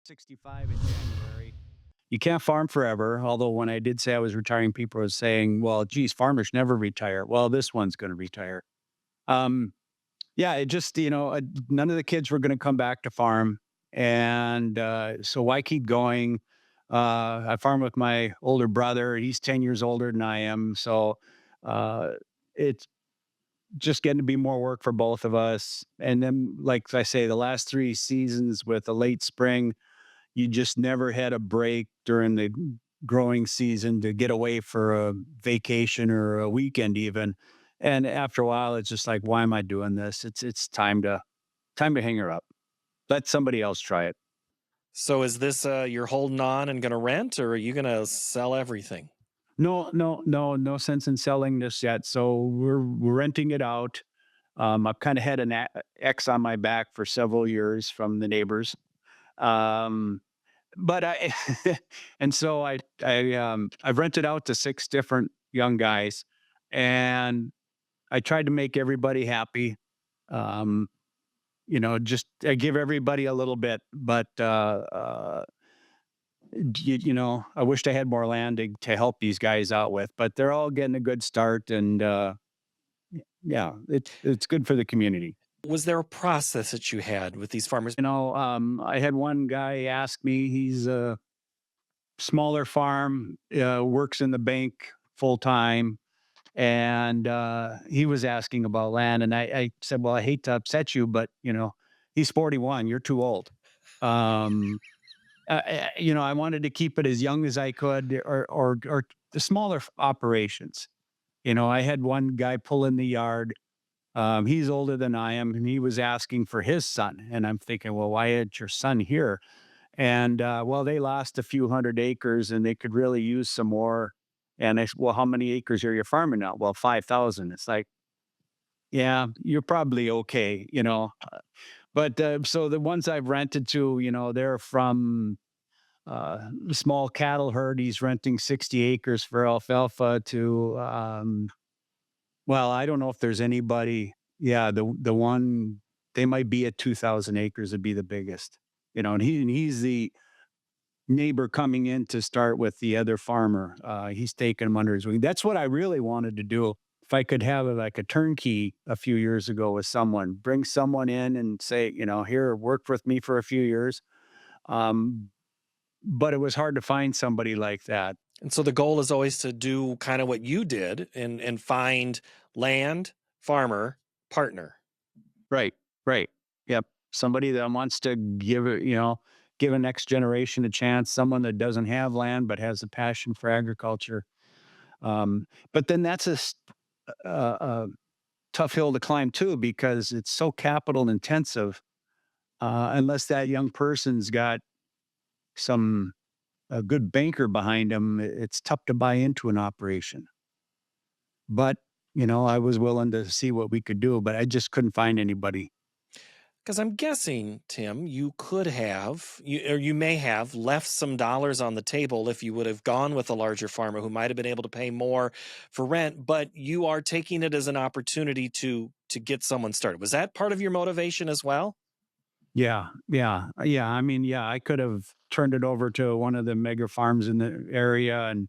65 in January. You can't farm forever. Although when I did say I was retiring, people were saying, well, geez, farmers never retire. Well, this one's going to retire. Um, yeah, it just, none of the kids were going to come back to farm. And so why keep going? I farm with my older brother. He's 10 years older than I am. So uh, it's just getting to be more work for both of us. And then, like I say, the last 3 seasons with the late spring, you just never had a break during the growing season to get away for a vacation or a weekend even. And after a while, it's just like, why am I doing this? It's time to hang her up. Let somebody else try it. So is this you're holding on and going to rent, or are you going to sell everything? No, no, no, no sense in selling this yet. So we're renting it out. I've kind of had an X on my back for several years from the neighbors. Um, but I and so I've rented out to 6 different young guys, and I tried to make everybody happy. Um, just I give everybody a little bit, but I wished I had more land to help these guys out with, but they're all getting a good start, and yeah, it's good for the community. Was there a process that you had with these farmers? I had one guy ask me. He's a smaller farm, works in the bank full time, and he was asking about land, and I said, "Well, I hate to upset you, but he's 41. You're too old." Um, I wanted to keep it as young as I could, or the smaller operations. I had one guy pull in the yard. He's older than I am, and he was asking for his son, and I'm thinking, well, why isn't your son here? And, well, they lost a few hundred acres and they could really use some more. And I said, well, how many acres are you farming now? Well, 5,000. It's like, yeah, you're probably okay, But so the ones I've rented to, they're from small cattle herd. He's renting 60 acres for alfalfa to, well, I don't know if there's anybody. Yeah, the one, they might be at 2,000 acres would be the biggest, and he's the neighbor coming in to start with the other farmer. He's taken him under his wing. That's what I really wanted to do. If I could have like a turnkey a few years ago with someone, bring someone in and say, here, work with me for a few years. Um, but it was hard to find somebody like that. And so the goal is always to do kind of what you did and find land, farmer, partner. Right. Right. Yep. Somebody that wants to give a next generation a chance, someone that doesn't have land but has a passion for agriculture. But then that's a tough hill to climb too because it's so capital intensive. Unless that young person's got some a good banker behind them, it's tough to buy into an operation. But I was willing to see what we could do, but I just couldn't find anybody. Because I'm guessing, Tim, or you may have left some dollars on the table if you would have gone with a larger farmer who might have been able to pay more for rent, but you are taking it as an opportunity to get someone started. Was that part of your motivation as well? Yeah, yeah, yeah. I mean, yeah, I could have turned it over to one of the mega farms in the area and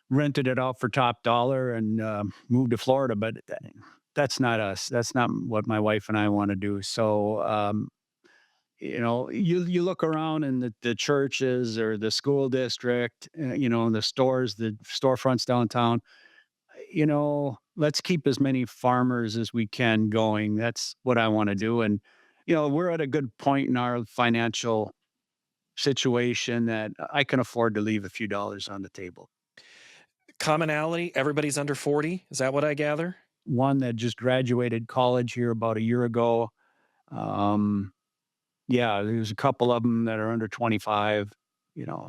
rented it out for top dollar and moved to Florida, but that's not us. That's not what my wife and I want to do. So, you look around in the churches or the school district, the stores, the storefronts downtown. Let's keep as many farmers as we can going. That's what I want to do. And we're at a good point in our financial situation that I can afford to leave a few dollars on the table. Commonality, everybody's under 40. Is that what I gather? One that just graduated college here about a year ago. Um, yeah, there's a couple of them that are under 25,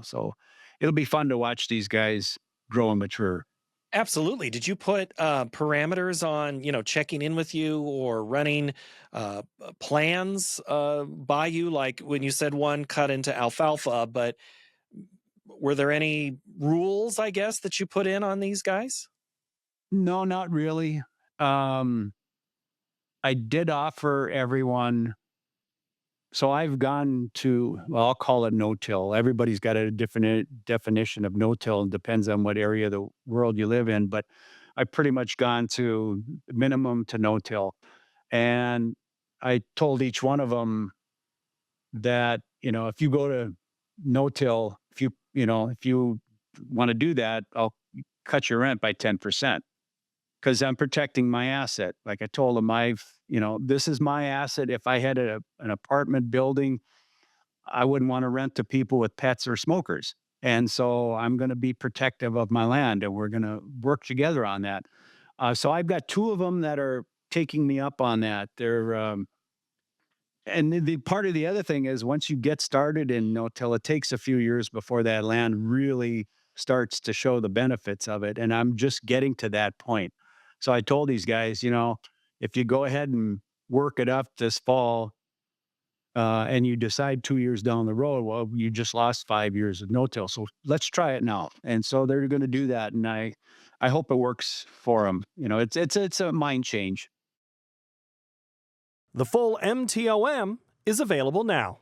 so it'll be fun to watch these guys grow and mature. Absolutely. Did you put parameters on, checking in with you or running plans by you? Like when you said one cut into alfalfa, but were there any rules, I guess, that you put in on these guys? No, not really. Um, I did offer everyone So I've gone to, well, I'll call it no-till. Everybody's got a different definition of no-till. It depends on what area of the world you live in, but I've pretty much gone to minimum to no-till. And I told each one of them that, if you go to no-till, if you want to do that, I'll cut your rent by 10% because I'm protecting my asset. Like I told them, this is my asset. If I had an apartment building, I wouldn't want to rent to people with pets or smokers. And so I'm going to be protective of my land and we're going to work together on that. So I've got two of them that are taking me up on that. And the part of the other thing is once you get started in no-till, it takes a few years before that land really starts to show the benefits of it. And I'm just getting to that point. So I told these guys, if you go ahead and work it up this fall, and you decide 2 years down the road, well, you just lost 5 years of no-till. So let's try it now. And so they're going to do that, and I hope it works for them. It's a mind change. The full MTOM is available now.